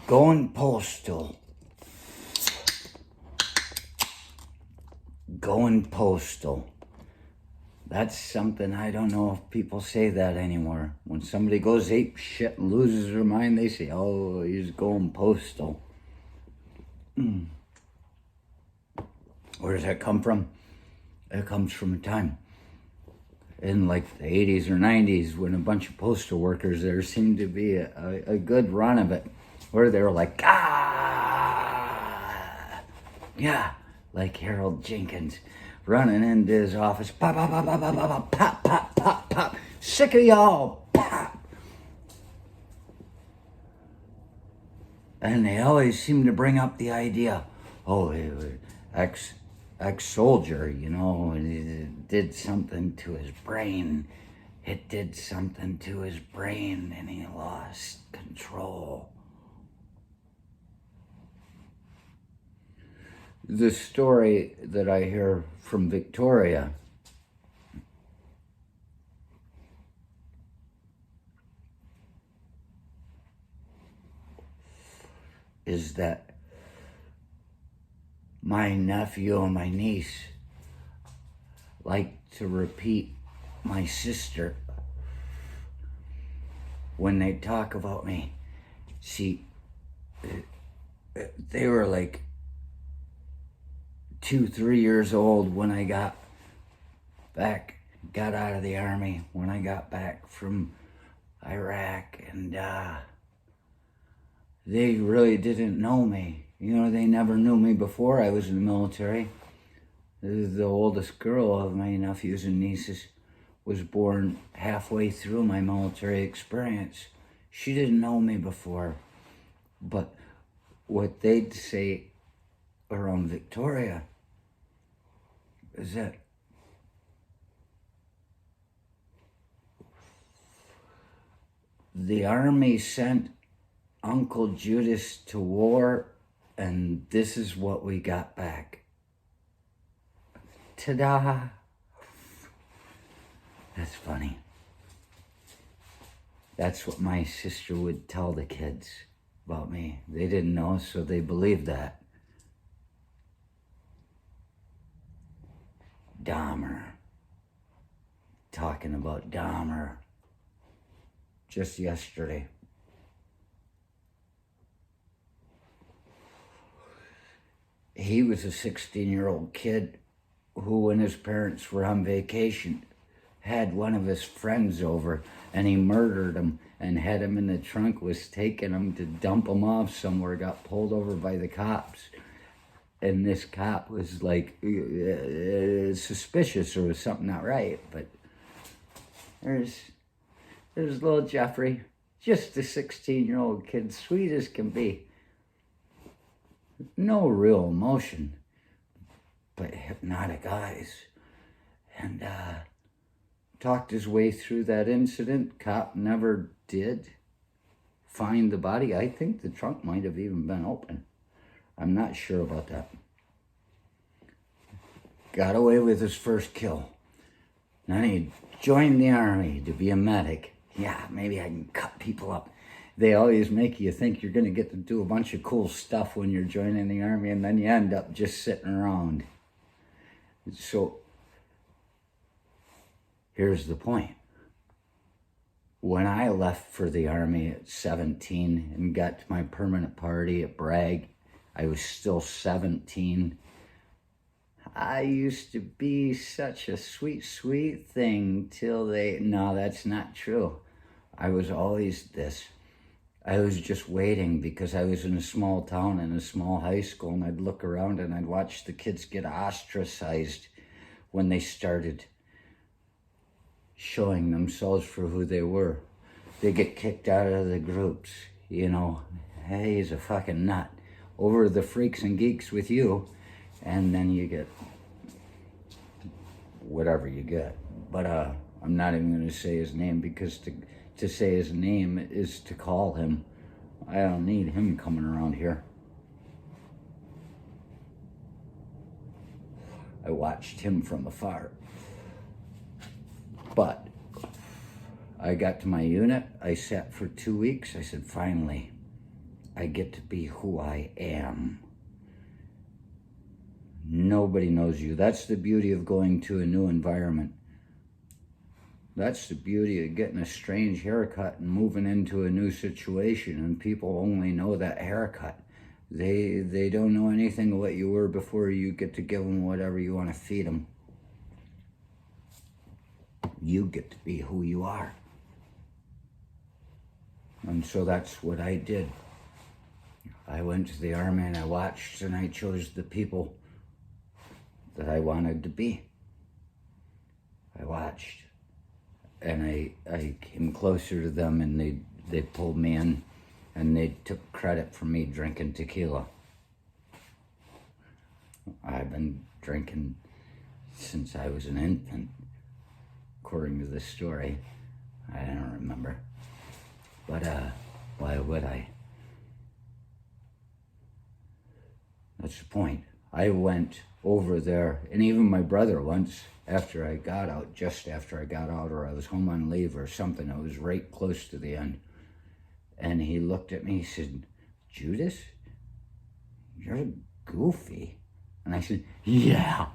Going postal. Going postal. That's something I don't know if people say that anymore. When somebody goes ape shit and loses their mind, they say, oh, he's going postal. Where does that come from? It comes from a time in like the 80s or 90s when a bunch of postal workers, there seemed to be a good run of it where they were like, yeah, like Harold Jenkins running into his office, pop, pop, pop, pop, pop, pop, pop, pop, pop, pop, sick of y'all, pop. And they always seem to bring up the idea, oh, ex-soldier, you know, it did something to his brain. It did something to his brain and he lost control. The story that I hear from Victoria is that my nephew and my niece like to repeat my sister when they talk about me. See, they were like 2-3 years old when I got out of the army, when I got back from Iraq, and they really didn't know me. You know, they never knew me before I was in the military. The oldest girl of my nephews and nieces was born halfway through my military experience. She didn't know me before, but what they'd say around Victoria is that the army sent Uncle Judas to war, and this is what we got back. Ta-da! That's funny. That's what my sister would tell the kids about me. They didn't know, so they believed that. Dahmer. Talking about Dahmer just yesterday. He was a 16-year-old kid who, when his parents were on vacation, had one of his friends over and he murdered him and had him in the trunk, was taking him to dump him off somewhere, got pulled over by the cops. And this cop was like suspicious, or was something not right. But there's little Jeffrey, just a 16-year-old kid, sweet as can be. No real emotion, but hypnotic eyes. And talked his way through that incident. Cop never did find the body. I think the trunk might have even been open. I'm not sure about that. Got away with his first kill. Then he joined the army to be a medic. Yeah, maybe I can cut people up. They always make you think you're going to get to do a bunch of cool stuff when you're joining the army, and then you end up just sitting around. So, here's the point. When I left for the army at 17 and got to my permanent party at Bragg, I was still 17. I used to be such a sweet, sweet thing till no, that's not true. I was always this. I was just waiting because I was in a small town in a small high school, and I'd look around and I'd watch the kids get ostracized when they started showing themselves for who they were. They get kicked out of the groups, you know. Hey, he's a fucking nut. Over the freaks and geeks with you, and then you get whatever you get. But I'm not even going to say his name, because to say his name is to call him. I don't need him coming around here. I watched him from afar. But I got to my unit. I sat for 2 weeks. I said, finally, I get to be who I am. Nobody knows you. That's the beauty of going to a new environment. That's the beauty of getting a strange haircut and moving into a new situation, and people only know that haircut. They don't know anything of what you were before you get to give them whatever you want to feed them. You get to be who you are. And so that's what I did. I went to the army and I watched and I chose the people that I wanted to be. I watched and I came closer to them, and they pulled me in and they took credit for me drinking tequila. I've been drinking since I was an infant, according to this story. I don't remember. But why would I? That's the point. I went over there, and even my brother once, after I got out, just after I got out, or I was home on leave or something, I was right close to the end, and he looked at me, he said, "Judas, you're goofy." And I said, "Yeah."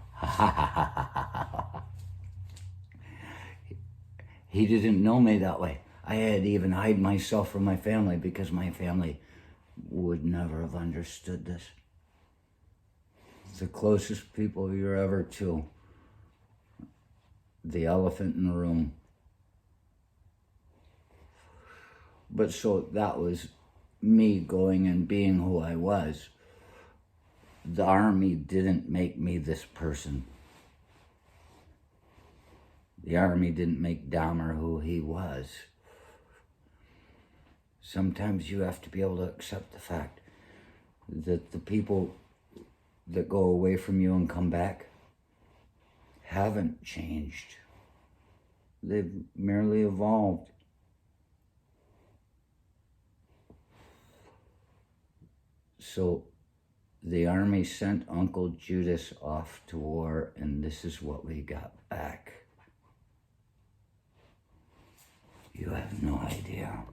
He didn't know me that way. I had to even hide myself from my family because my family would never have understood this. The closest people you're ever to, the elephant in the room. But so that was me going and being who I was. The army didn't make me this person. The army didn't make Dahmer who he was. Sometimes you have to be able to accept the fact that the people that go away from you and come back haven't changed. They've merely evolved. So the army sent Uncle Judas off to war, and this is what we got back. You have no idea.